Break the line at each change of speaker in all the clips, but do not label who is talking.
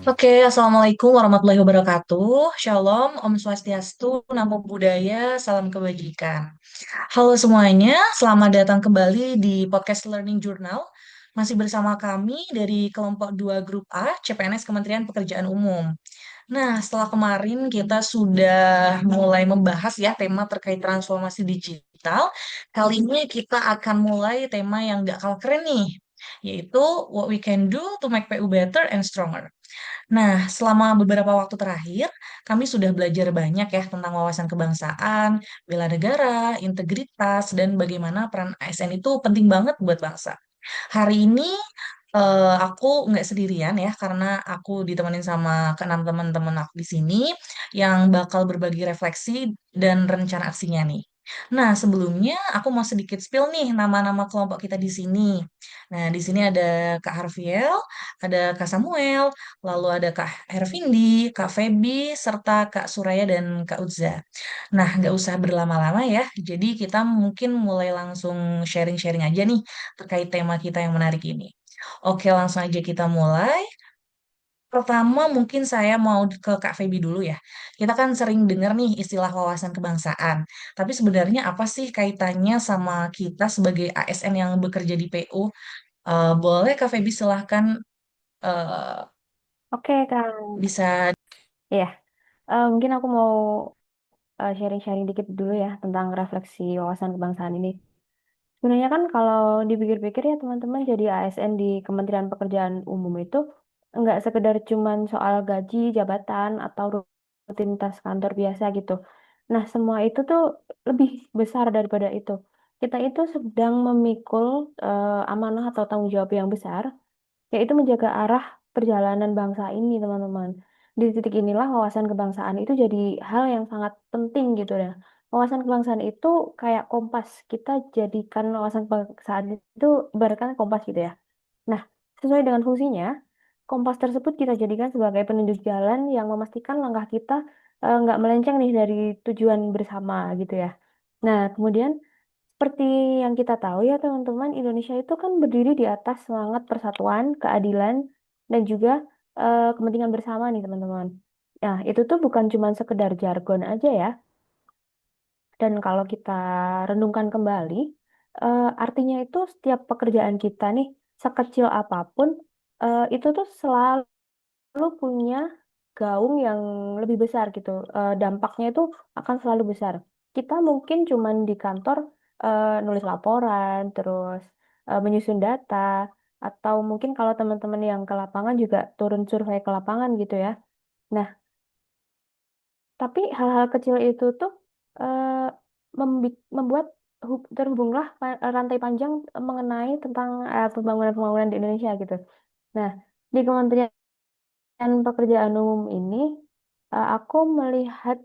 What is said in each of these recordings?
Oke, Assalamualaikum warahmatullahi wabarakatuh. Shalom, Om Swastiastu, Namo Buddhaya, salam kebajikan. Halo semuanya, selamat datang kembali di podcast Learning Journal. Masih bersama kami dari kelompok 2 Grup A, CPNS Kementerian Pekerjaan Umum. Nah, setelah kemarin kita sudah mulai membahas ya tema terkait transformasi digital, kali ini kita akan mulai tema yang gak kalah keren nih, yaitu what we can do to make PU better and stronger. Nah, selama beberapa waktu terakhir, kami sudah belajar banyak ya tentang wawasan kebangsaan, bela negara, integritas, dan bagaimana peran ASN itu penting banget buat bangsa. Hari ini aku nggak sendirian ya, karena aku ditemenin sama keenam teman-teman aku di sini yang bakal berbagi refleksi dan rencana aksinya nih. Nah, sebelumnya aku mau sedikit spill nih nama-nama kelompok kita di sini. Nah, di sini ada Kak Harfiel, ada Kak Samuel, lalu ada Kak Hervindi, Kak Feby, serta Kak Suraya dan Kak Udza. Nah, nggak usah berlama-lama ya. Jadi kita mungkin mulai langsung sharing-sharing aja nih terkait tema kita yang menarik ini. Oke, langsung aja kita mulai. Pertama, mungkin saya mau ke Kak Feby dulu ya. Kita kan sering dengar nih istilah wawasan kebangsaan. Tapi sebenarnya apa sih kaitannya sama kita sebagai ASN yang bekerja di PU? Boleh Kak Feby silahkan eh,
Oke, Kang.
bisa.
Iya, mungkin aku mau sharing-sharing dikit dulu ya tentang refleksi wawasan kebangsaan ini. Sebenarnya kan kalau dipikir-pikir ya teman-teman jadi ASN di Kementerian Pekerjaan Umum itu nggak sekedar cuman soal gaji, jabatan, atau rutinitas kantor biasa gitu. Nah, semua itu tuh lebih besar daripada itu. Kita itu sedang memikul amanah atau tanggung jawab yang besar yaitu menjaga arah perjalanan bangsa ini, teman-teman. Di titik inilah wawasan kebangsaan itu jadi hal yang sangat penting gitu ya. Wawasan kebangsaan itu kayak kompas. Kita jadikan wawasan kebangsaan itu ibaratkan kompas gitu ya. Nah, sesuai dengan fungsinya, kompas tersebut kita jadikan sebagai penunjuk jalan yang memastikan langkah kita nggak melenceng nih dari tujuan bersama gitu ya. Nah, kemudian seperti yang kita tahu ya teman-teman, Indonesia itu kan berdiri di atas semangat persatuan, keadilan, dan juga kepentingan bersama nih teman-teman. Nah, itu tuh bukan cuma sekedar jargon aja ya. Dan kalau kita renungkan kembali, artinya itu setiap pekerjaan kita nih, sekecil apapun, itu tuh selalu punya gaung yang lebih besar gitu. Dampaknya itu akan selalu besar. Kita mungkin cuman di kantor nulis laporan, terus menyusun data, atau mungkin kalau teman-teman yang ke lapangan juga turun survei ke lapangan gitu ya. Nah, tapi hal-hal kecil itu tuh eh, membuat terhubunglah rantai panjang mengenai tentang pembangunan-pembangunan di Indonesia gitu. Nah, di Kementerian Pekerjaan Umum ini, aku melihat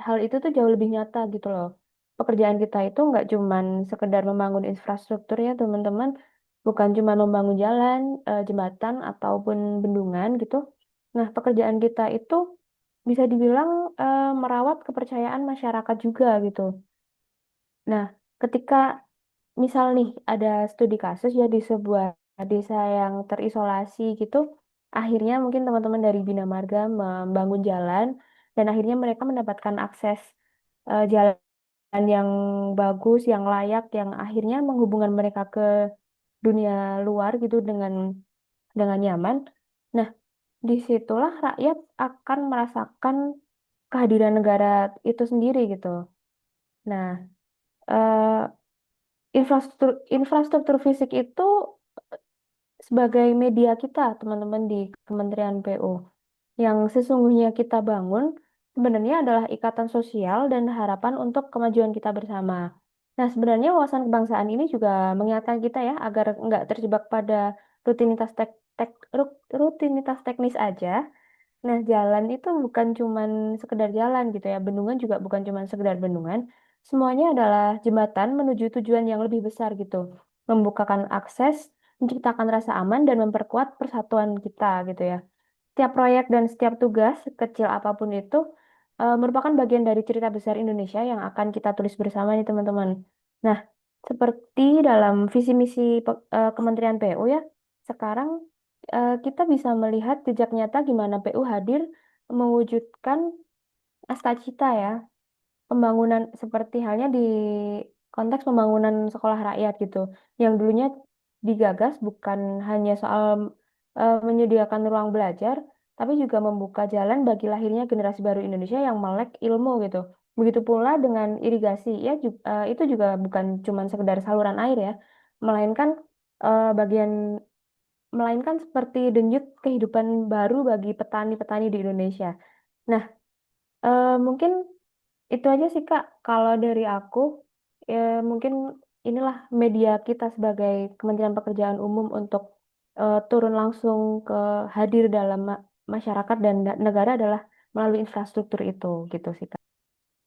hal itu tuh jauh lebih nyata gitu loh. Pekerjaan kita itu nggak cuman sekedar membangun infrastruktur ya teman-teman, bukan cuma membangun jalan, jembatan ataupun bendungan gitu. Nah, pekerjaan kita itu bisa dibilang merawat kepercayaan masyarakat juga gitu. Nah, ketika misal nih ada studi kasus ya di sebuah desa yang terisolasi gitu, akhirnya mungkin teman-teman dari Bina Marga membangun jalan dan akhirnya mereka mendapatkan akses jalan yang bagus, yang layak, yang akhirnya menghubungkan mereka ke dunia luar gitu dengan nyaman. Nah, disitulah rakyat akan merasakan kehadiran negara itu sendiri gitu. Nah, infrastruktur infrastruktur fisik itu sebagai media kita, teman-teman di Kementerian PU. Yang sesungguhnya kita bangun sebenarnya adalah ikatan sosial dan harapan untuk kemajuan kita bersama. Nah, sebenarnya wawasan kebangsaan ini juga mengingatkan kita ya agar nggak terjebak pada rutinitas rutinitas teknis aja. Nah, jalan itu bukan cuman sekedar jalan gitu ya. Bendungan juga bukan cuman sekedar bendungan. Semuanya adalah jembatan menuju tujuan yang lebih besar gitu. Membukakan akses, menciptakan rasa aman dan memperkuat persatuan kita gitu ya. Setiap proyek dan setiap tugas, kecil apapun itu, merupakan bagian dari cerita besar Indonesia yang akan kita tulis bersama nih teman-teman. Nah, seperti dalam visi misi Kementerian PU ya, sekarang kita bisa melihat jejak nyata gimana PU hadir mewujudkan cita ya, pembangunan seperti halnya di konteks pembangunan sekolah rakyat gitu, yang dulunya digagas bukan hanya soal menyediakan ruang belajar, tapi juga membuka jalan bagi lahirnya generasi baru Indonesia yang melek ilmu gitu. Begitu pula dengan irigasi, ya itu juga bukan cuma sekedar saluran air ya, melainkan bagian melainkan seperti denyut kehidupan baru bagi petani-petani di Indonesia. Nah, mungkin itu aja sih Kak. Kalau dari aku, mungkin inilah media kita sebagai Kementerian Pekerjaan Umum untuk turun langsung ke hadir dalam masyarakat dan negara adalah melalui infrastruktur itu, gitu sih Kak.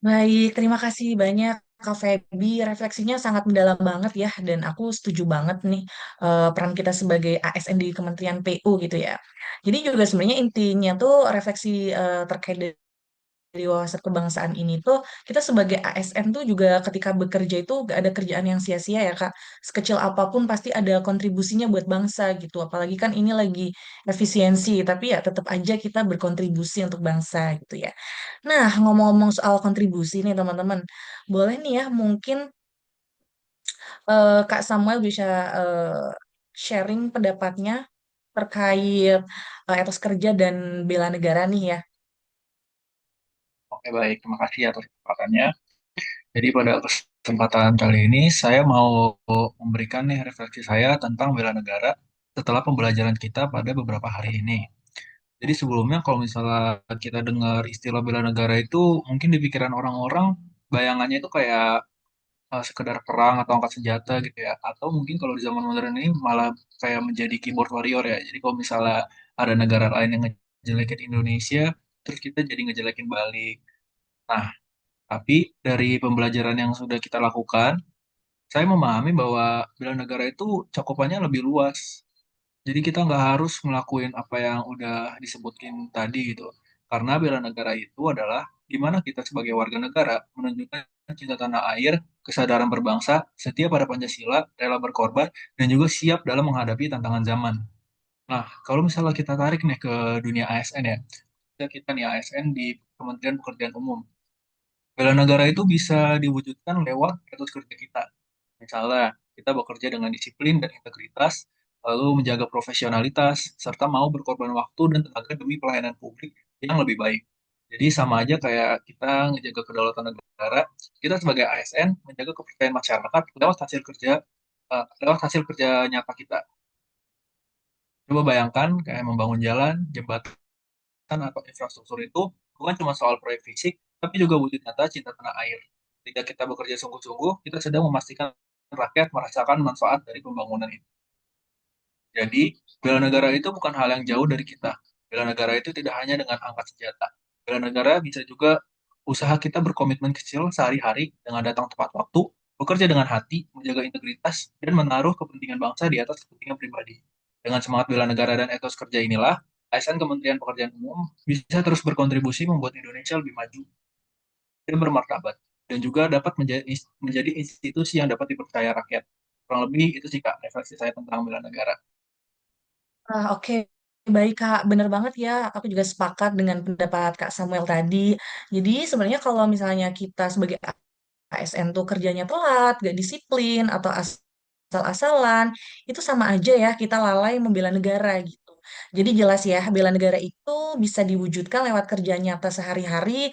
Baik, terima kasih banyak Kak Feby. Refleksinya sangat mendalam banget ya, dan aku setuju banget nih peran kita sebagai ASN di Kementerian PU gitu ya. Jadi juga sebenarnya intinya tuh refleksi terkait dari wawasan kebangsaan ini tuh kita sebagai ASN tuh juga ketika bekerja itu gak ada kerjaan yang sia-sia ya Kak. Sekecil apapun pasti ada kontribusinya buat bangsa gitu. Apalagi kan ini lagi efisiensi, tapi ya tetap aja kita berkontribusi untuk bangsa gitu ya. Nah, ngomong-ngomong soal kontribusi nih teman-teman, boleh nih ya mungkin Kak Samuel bisa sharing pendapatnya terkait etos kerja dan bela negara nih ya.
Oke, baik. Terima kasih atas kesempatannya. Jadi pada kesempatan kali ini saya mau memberikan nih refleksi saya tentang bela negara setelah pembelajaran kita pada beberapa hari ini. Jadi sebelumnya kalau misalnya kita dengar istilah bela negara itu mungkin di pikiran orang-orang bayangannya itu kayak sekedar perang atau angkat senjata gitu ya. Atau mungkin kalau di zaman modern ini malah kayak menjadi keyboard warrior ya. Jadi kalau misalnya ada negara lain yang ngejelekin Indonesia, terus kita jadi ngejelekin balik. Nah, tapi dari pembelajaran yang sudah kita lakukan, saya memahami bahwa bela negara itu cakupannya lebih luas. Jadi kita nggak harus ngelakuin apa yang udah disebutkin tadi gitu. Karena bela negara itu adalah gimana kita sebagai warga negara menunjukkan cinta tanah air, kesadaran berbangsa, setia pada Pancasila, rela berkorban, dan juga siap dalam menghadapi tantangan zaman. Nah, kalau misalnya kita tarik nih ke dunia ASN ya, kita nih ASN di Kementerian Pekerjaan Umum. Bela negara itu bisa diwujudkan lewat etos kerja kita. Misalnya, kita bekerja dengan disiplin dan integritas, lalu menjaga profesionalitas, serta mau berkorban waktu dan tenaga demi pelayanan publik yang lebih baik. Jadi sama aja kayak kita ngejaga kedaulatan negara, kita sebagai ASN menjaga kepercayaan masyarakat lewat hasil kerja nyata kita. Coba bayangkan kayak membangun jalan, jembatan, atau infrastruktur itu bukan cuma soal proyek fisik, tapi juga wujud nyata cinta tanah air. Ketika kita bekerja sungguh-sungguh, kita sedang memastikan rakyat merasakan manfaat dari pembangunan itu. Jadi, bela negara itu bukan hal yang jauh dari kita. Bela negara itu tidak hanya dengan angkat senjata. Bela negara bisa juga usaha kita berkomitmen kecil sehari-hari dengan datang tepat waktu, bekerja dengan hati, menjaga integritas, dan menaruh kepentingan bangsa di atas kepentingan pribadi. Dengan semangat bela negara dan etos kerja inilah, ASN Kementerian Pekerjaan Umum bisa terus berkontribusi membuat Indonesia lebih maju dan bermartabat, dan juga dapat menjadi institusi yang dapat dipercaya rakyat. Kurang lebih itu sih Kak, refleksi saya tentang bela negara.
Ah, oke, baik Kak, bener banget ya. Aku juga sepakat dengan pendapat Kak Samuel tadi. Jadi sebenarnya kalau misalnya kita sebagai ASN tuh kerjanya telat, gak disiplin, atau asal-asalan, itu sama aja ya kita lalai membela negara gitu. Jadi jelas ya, bela negara itu bisa diwujudkan lewat kerja nyata sehari-hari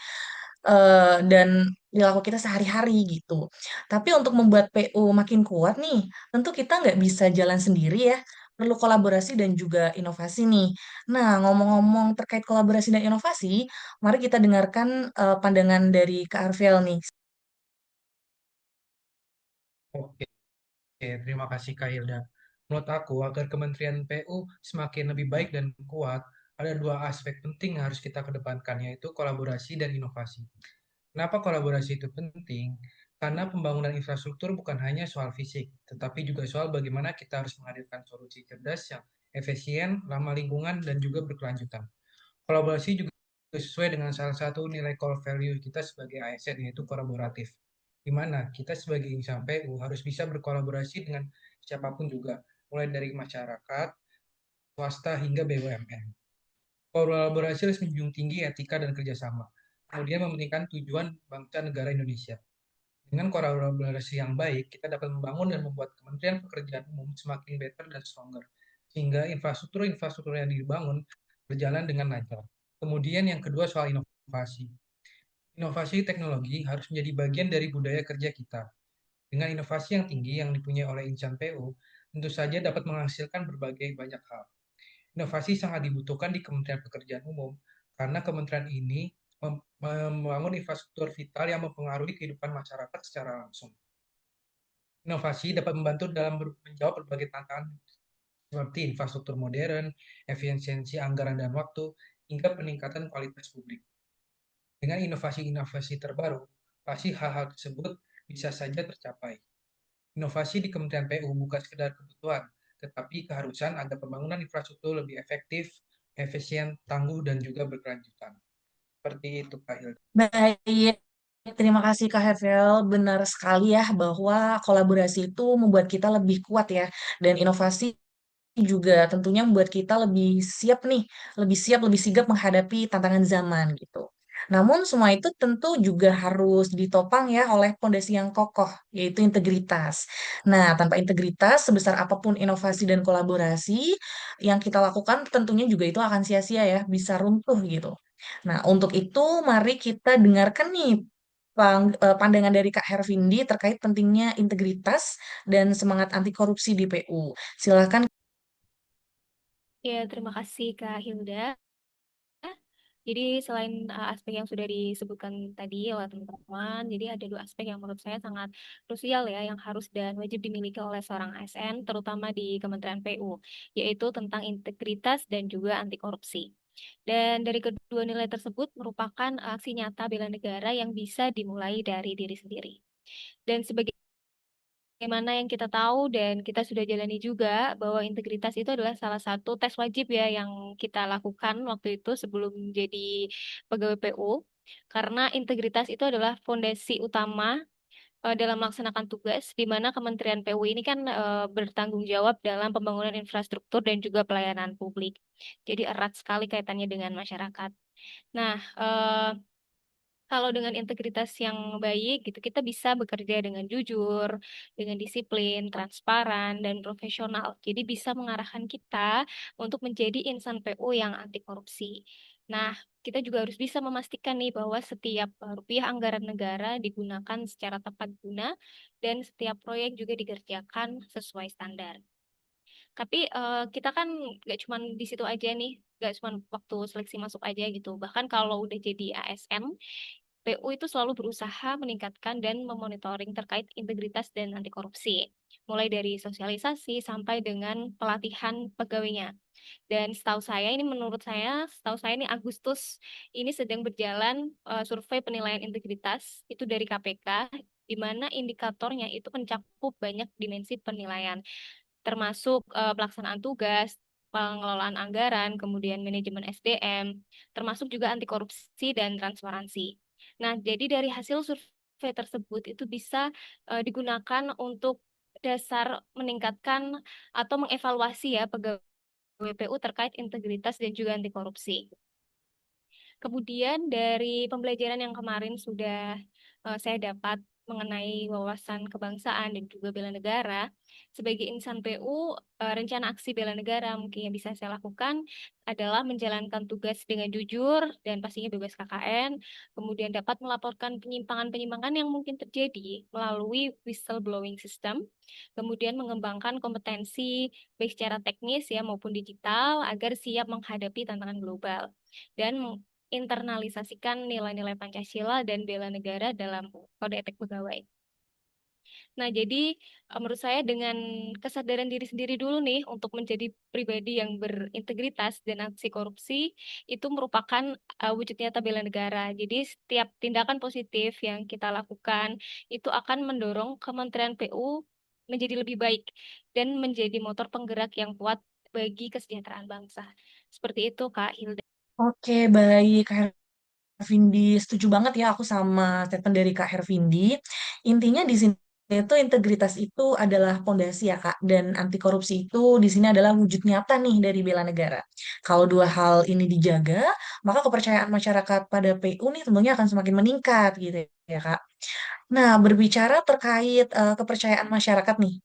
dan perilaku kita sehari-hari gitu. Tapi untuk membuat PU makin kuat nih, tentu kita nggak bisa jalan sendiri ya. Perlu kolaborasi dan juga inovasi nih. Nah, ngomong-ngomong terkait kolaborasi dan inovasi, mari kita dengarkan pandangan dari Kak Arvel nih.
Oke, terima kasih Kak Hilda. Menurut aku, agar Kementerian PU semakin lebih baik dan kuat, ada dua aspek penting yang harus kita kedepankan, yaitu kolaborasi dan inovasi. Kenapa kolaborasi itu penting? Karena pembangunan infrastruktur bukan hanya soal fisik, tetapi juga soal bagaimana kita harus menghadirkan solusi cerdas yang efisien, ramah lingkungan, dan juga berkelanjutan. Kolaborasi juga sesuai dengan salah satu nilai core value kita sebagai ASN, yaitu kolaboratif. Di mana kita sebagai insan PU harus bisa berkolaborasi dengan siapapun juga, mulai dari masyarakat, swasta hingga BUMN. Kolaborasi harus menjunjung tinggi etika dan kerjasama, kemudian mementingkan tujuan bangsa negara Indonesia. Dengan kolaborasi yang baik, kita dapat membangun dan membuat Kementerian Pekerjaan Umum semakin better dan stronger, sehingga infrastruktur-infrastruktur yang dibangun berjalan dengan lancar. Kemudian yang kedua soal inovasi. Inovasi teknologi harus menjadi bagian dari budaya kerja kita. Dengan inovasi yang tinggi yang dipunyai oleh insan PU, tentu saja dapat menghasilkan berbagai banyak hal. Inovasi sangat dibutuhkan di Kementerian Pekerjaan Umum karena kementerian ini membangun infrastruktur vital yang mempengaruhi kehidupan masyarakat secara langsung. Inovasi dapat membantu dalam menjawab berbagai tantangan seperti infrastruktur modern, efisiensi anggaran dan waktu, hingga peningkatan kualitas publik. Dengan inovasi-inovasi terbaru, pasti hal-hal tersebut bisa saja tercapai. Inovasi di Kementerian PU bukan sekedar kebutuhan, tetapi keharusan agar pembangunan infrastruktur lebih efektif, efisien, tangguh, dan juga berkelanjutan. Seperti itu, Pak Hilda.
Baik, terima kasih Kak Hevel. Benar sekali ya bahwa kolaborasi itu membuat kita lebih kuat ya. Dan inovasi juga tentunya membuat kita lebih siap nih, lebih siap, lebih sigap menghadapi tantangan zaman gitu. Namun semua itu tentu juga harus ditopang ya oleh fondasi yang kokoh, yaitu integritas. Nah, tanpa integritas, sebesar apapun inovasi dan kolaborasi yang kita lakukan, tentunya juga itu akan sia-sia ya, bisa runtuh gitu. Nah, untuk itu mari kita dengarkan nih pandangan dari Kak Hervindi terkait pentingnya integritas dan semangat anti korupsi di PU. Silakan.
Ya, terima kasih Kak Hilda. Jadi selain aspek yang sudah disebutkan tadi oleh teman-teman, jadi ada dua aspek yang menurut saya sangat krusial ya, yang harus dan wajib dimiliki oleh seorang ASN, terutama di Kementerian PU, yaitu tentang integritas dan juga anti korupsi. Dan dari kedua nilai tersebut merupakan aksi nyata bela negara yang bisa dimulai dari diri sendiri. Dan sebagai bagaimana yang kita tahu dan kita sudah jalani juga bahwa integritas itu adalah salah satu tes wajib ya yang kita lakukan waktu itu sebelum jadi pegawai PU. Karena integritas itu adalah fondasi utama dalam melaksanakan tugas di mana Kementerian PU ini kan bertanggung jawab dalam pembangunan infrastruktur dan juga pelayanan publik. Jadi erat sekali kaitannya dengan masyarakat. Nah, kalau dengan integritas yang baik gitu, kita bisa bekerja dengan jujur, dengan disiplin, transparan, dan profesional. Jadi bisa mengarahkan kita untuk menjadi insan PU yang anti korupsi. Nah, kita juga harus bisa memastikan nih bahwa setiap rupiah anggaran negara digunakan secara tepat guna dan setiap proyek juga dikerjakan sesuai standar. Tapi kita kan nggak cuma di situ aja nih, nggak cuma waktu seleksi masuk aja gitu. Bahkan kalau udah jadi ASN, PU itu selalu berusaha meningkatkan dan memonitoring terkait integritas dan anti korupsi, mulai dari sosialisasi sampai dengan pelatihan pegawainya. Dan setahu saya ini Agustus ini sedang berjalan survei penilaian integritas itu dari KPK, di mana indikatornya itu mencakup banyak dimensi penilaian, termasuk pelaksanaan tugas, pengelolaan anggaran, kemudian manajemen SDM, termasuk juga anti korupsi dan transparansi. Nah, jadi dari hasil survei tersebut itu bisa digunakan untuk dasar meningkatkan atau mengevaluasi ya pegawai WPU terkait integritas dan juga anti korupsi. Kemudian dari pembelajaran yang kemarin sudah saya dapat mengenai wawasan kebangsaan dan juga bela negara, sebagai insan PU, rencana aksi bela negara mungkin yang bisa saya lakukan adalah menjalankan tugas dengan jujur dan pastinya bebas KKN, kemudian dapat melaporkan penyimpangan-penyimpangan yang mungkin terjadi melalui whistleblowing system, kemudian mengembangkan kompetensi baik secara teknis ya maupun digital agar siap menghadapi tantangan global dan internalisasikan nilai-nilai Pancasila dan bela negara dalam kode etik pegawai. Nah, jadi menurut saya dengan kesadaran diri sendiri dulu nih untuk menjadi pribadi yang berintegritas dan anti korupsi itu merupakan wujud nyata bela negara. Jadi setiap tindakan positif yang kita lakukan itu akan mendorong Kementerian PU menjadi lebih baik dan menjadi motor penggerak yang kuat bagi kesejahteraan bangsa. Seperti itu, Kak Hilda.
Oke, baik, Kak Hervindi. Setuju banget ya aku sama statement dari Kak Hervindi. Intinya di sini itu integritas itu adalah pondasi ya Kak, dan anti korupsi itu di sini adalah wujud nyata nih dari bela negara. Kalau dua hal ini dijaga, maka kepercayaan masyarakat pada PU nih tentunya akan semakin meningkat gitu ya Kak. Nah, berbicara terkait kepercayaan masyarakat nih,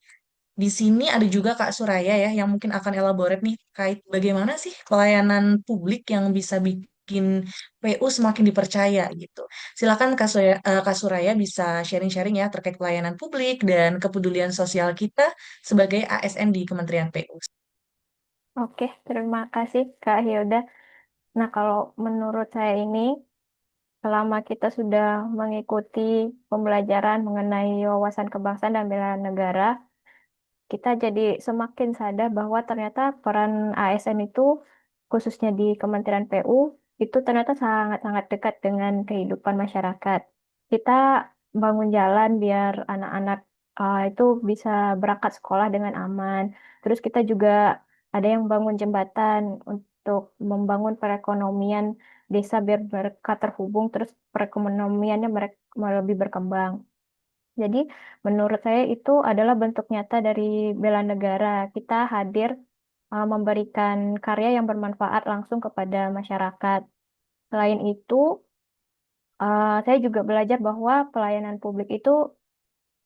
di sini ada juga Kak Suraya ya yang mungkin akan elaborate nih terkait bagaimana sih pelayanan publik yang bisa bikin PU semakin dipercaya gitu. Silakan Kak Suraya bisa sharing-sharing ya terkait pelayanan publik dan kepedulian sosial kita sebagai ASN di Kementerian PU.
Oke, terima kasih Kak Hilda. Nah, kalau menurut saya ini, selama kita sudah mengikuti pembelajaran mengenai wawasan kebangsaan dan bela negara, kita jadi semakin sadar bahwa ternyata peran ASN itu, khususnya di Kementerian PU, itu ternyata sangat-sangat dekat dengan kehidupan masyarakat. Kita bangun jalan biar anak-anak itu bisa berangkat sekolah dengan aman. Terus kita juga ada yang bangun jembatan untuk membangun perekonomian desa biar mereka terhubung, terus perekonomiannya mereka lebih berkembang. Jadi, menurut saya itu adalah bentuk nyata dari bela negara. Kita hadir memberikan karya yang bermanfaat langsung kepada masyarakat. Selain itu, saya juga belajar bahwa pelayanan publik itu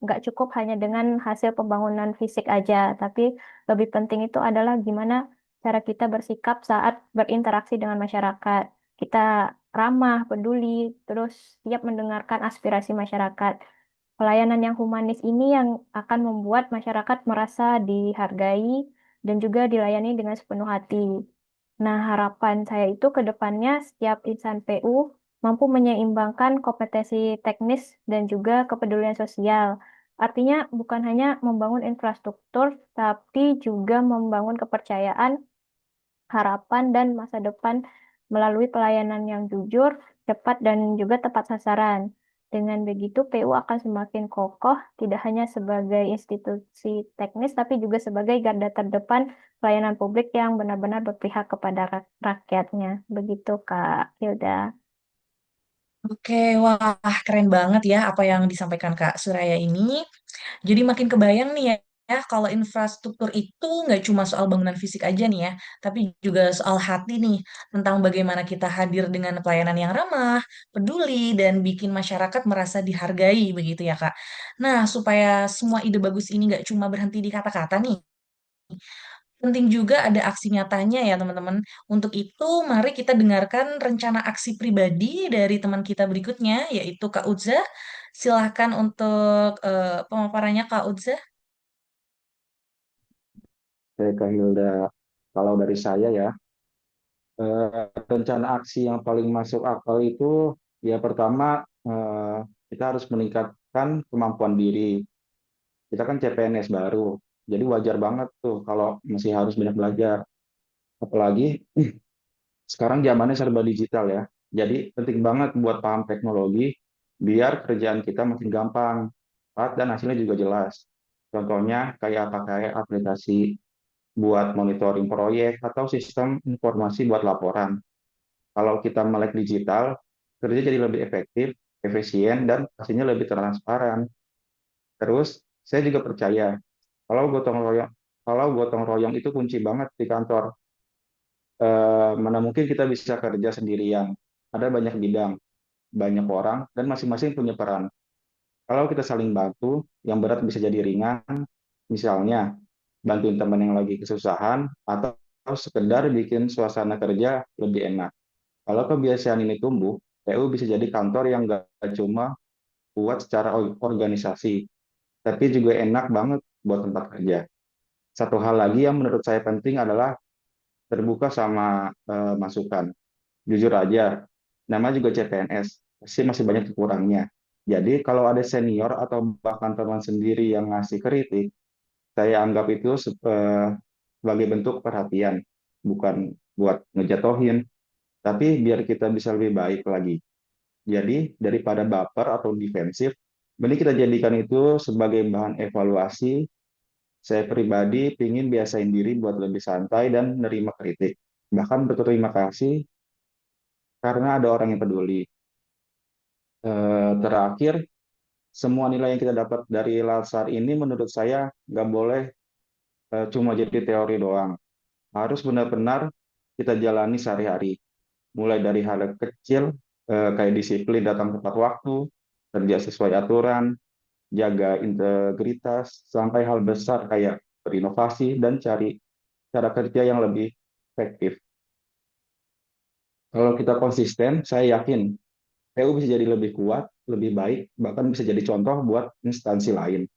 nggak cukup hanya dengan hasil pembangunan fisik aja, tapi lebih penting itu adalah gimana cara kita bersikap saat berinteraksi dengan masyarakat. Kita ramah, peduli, terus siap mendengarkan aspirasi masyarakat. Pelayanan yang humanis ini yang akan membuat masyarakat merasa dihargai dan juga dilayani dengan sepenuh hati. Nah, harapan saya itu ke depannya setiap insan PU mampu menyeimbangkan kompetensi teknis dan juga kepedulian sosial. Artinya bukan hanya membangun infrastruktur, tapi juga membangun kepercayaan, harapan, dan masa depan melalui pelayanan yang jujur, cepat, dan juga tepat sasaran. Dengan begitu, PU akan semakin kokoh, tidak hanya sebagai institusi teknis, tapi juga sebagai garda terdepan pelayanan publik yang benar-benar berpihak kepada rakyatnya. Begitu, Kak Hilda.
Oke, wah keren banget ya apa yang disampaikan Kak Suraya ini. Jadi makin kebayang nih ya, kalau infrastruktur itu nggak cuma soal bangunan fisik aja nih ya, tapi juga soal hati nih, tentang bagaimana kita hadir dengan pelayanan yang ramah, peduli, dan bikin masyarakat merasa dihargai begitu ya Kak. Nah, supaya semua ide bagus ini nggak cuma berhenti di kata-kata nih, penting juga ada aksi nyatanya ya teman-teman. Untuk itu, mari kita dengarkan rencana aksi pribadi dari teman kita berikutnya, yaitu Kak Udza. Silahkan untuk pemaparannya Kak Udza.
Oke, Kak Hilda, kalau dari saya ya, rencana aksi yang paling masuk akal itu ya pertama kita harus meningkatkan kemampuan diri. Kita kan CPNS baru, jadi wajar banget tuh kalau masih harus banyak belajar. Apalagi sekarang zamannya serba digital ya, jadi penting banget buat paham teknologi biar kerjaan kita makin gampang, cepat, dan hasilnya juga jelas. Contohnya kayak pakai aplikasi buat monitoring proyek atau sistem informasi buat laporan. Kalau kita melek digital, kerja jadi lebih efektif, efisien, dan pastinya lebih transparan. Terus, saya juga percaya kalau gotong royong itu kunci banget di kantor. Mana mungkin kita bisa kerja sendirian. Ada banyak bidang, banyak orang, dan masing-masing punya peran. Kalau kita saling bantu, yang berat bisa jadi ringan. Misalnya, bantuin teman yang lagi kesusahan, atau sekedar bikin suasana kerja lebih enak. Kalau kebiasaan ini tumbuh, PU bisa jadi kantor yang gak cuma kuat secara organisasi, tapi juga enak banget buat tempat kerja. Satu hal lagi yang menurut saya penting adalah terbuka sama masukan. Jujur aja, nama juga CPNS, pasti masih banyak kekurangnya. Jadi kalau ada senior atau bahkan teman sendiri yang ngasih kritik, saya anggap itu sebagai bentuk perhatian, bukan buat ngejatohin, tapi biar kita bisa lebih baik lagi. Jadi, daripada baper atau defensif, mending kita jadikan itu sebagai bahan evaluasi. Saya pribadi ingin biasain diri buat lebih santai dan nerima kritik. Bahkan berterima kasih karena ada orang yang peduli. Terakhir, semua nilai yang kita dapat dari Latsar ini menurut saya nggak boleh cuma jadi teori doang. Harus benar-benar kita jalani sehari-hari. Mulai dari hal yang kecil, kayak disiplin datang tepat waktu, kerja sesuai aturan, jaga integritas, sampai hal besar kayak berinovasi dan cari cara kerja yang lebih efektif. Kalau kita konsisten, saya yakin PU bisa jadi lebih kuat, lebih baik, bahkan bisa jadi contoh buat instansi lain.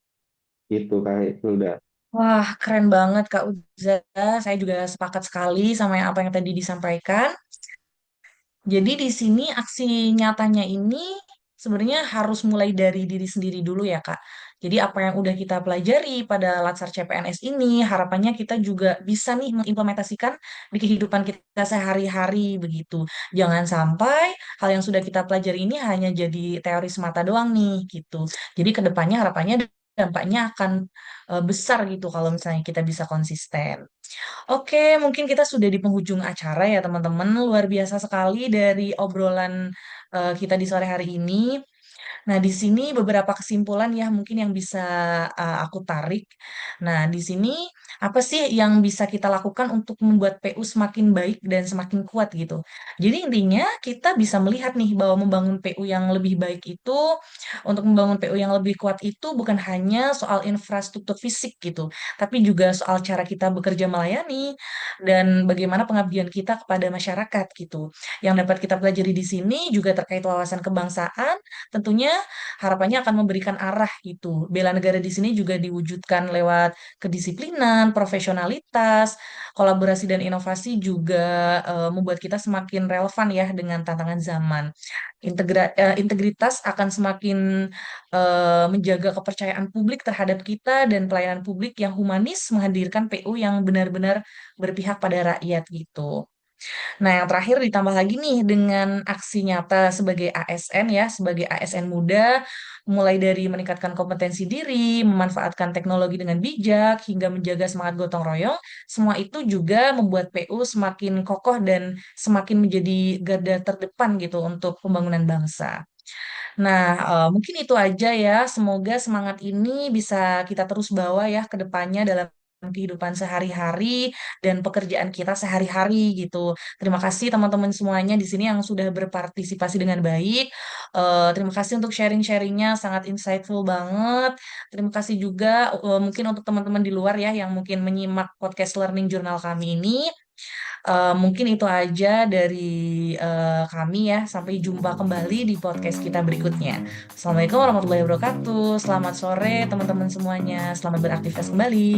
Itu kayak itu udah.
Wah, keren banget Kak Uza. Saya juga sepakat sekali sama apa yang tadi disampaikan. Jadi di sini aksi nyatanya ini sebenarnya harus mulai dari diri sendiri dulu ya Kak. Jadi apa yang udah kita pelajari pada Latsar CPNS ini, harapannya kita juga bisa nih mengimplementasikan di kehidupan kita sehari-hari begitu. Jangan sampai hal yang sudah kita pelajari ini hanya jadi teori semata doang nih gitu. Jadi kedepannya harapannya dampaknya akan besar gitu kalau misalnya kita bisa konsisten. Oke, mungkin kita sudah di penghujung acara ya teman-teman. Luar biasa sekali dari obrolan kita di sore hari ini. Nah, di sini beberapa kesimpulan ya mungkin yang bisa aku tarik. Nah, di sini apa sih yang bisa kita lakukan untuk membuat PU semakin baik dan semakin kuat gitu. Jadi intinya kita bisa melihat nih bahwa membangun PU yang lebih baik itu, untuk membangun PU yang lebih kuat itu bukan hanya soal infrastruktur fisik gitu, tapi juga soal cara kita bekerja melayani dan bagaimana pengabdian kita kepada masyarakat gitu. Yang dapat kita pelajari di sini juga terkait wawasan kebangsaan, tentunya harapannya akan memberikan arah gitu. Bela negara di sini juga diwujudkan lewat kedisiplinan, profesionalitas, kolaborasi dan inovasi juga membuat kita semakin relevan ya dengan tantangan zaman. Integritas akan semakin menjaga kepercayaan publik terhadap kita dan pelayanan publik yang humanis menghadirkan PU yang benar-benar berpihak pada rakyat gitu. Nah, yang terakhir ditambah lagi nih dengan aksi nyata sebagai ASN ya, sebagai ASN muda, mulai dari meningkatkan kompetensi diri, memanfaatkan teknologi dengan bijak, hingga menjaga semangat gotong royong, semua itu juga membuat PU semakin kokoh dan semakin menjadi garda terdepan gitu untuk pembangunan bangsa. Nah, mungkin itu aja ya. Semoga semangat ini bisa kita terus bawa ya ke depannya dalam kehidupan sehari-hari dan pekerjaan kita sehari-hari gitu. Terima kasih teman-teman semuanya di sini yang sudah berpartisipasi dengan baik. Terima kasih untuk sharing-sharingnya, sangat insightful banget. Terima kasih juga mungkin untuk teman-teman di luar ya yang mungkin menyimak podcast Learning Journal kami ini. Mungkin itu aja dari kami ya. Sampai jumpa kembali di podcast kita berikutnya. Assalamualaikum warahmatullahi wabarakatuh. Selamat sore teman-teman semuanya. Selamat beraktivitas kembali.